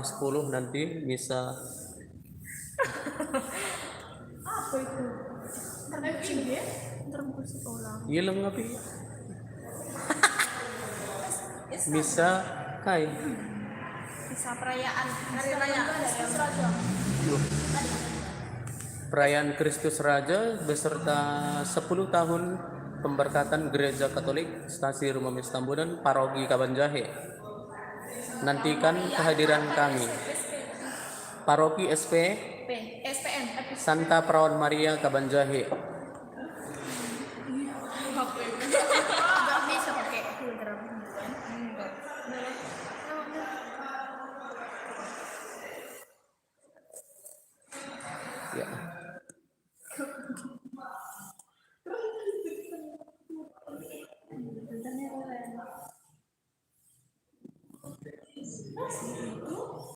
10 nanti bisa. Apa itu? Terkucing dia? Terbungkus sekolah. Iya lengapi. Bisa kai. Bisa perayaan hari raya Kristus Raja. Perayaan Kristus Raja beserta 10 tahun pemberkatan Gereja Katolik Stasi Rumamis Tambunan Paroki Kabanjahe. Nantikan kehadiran kami. Paroki SPM Santa Perawan Maria Kabanjahe. Gak bisa pakai filter. Ya.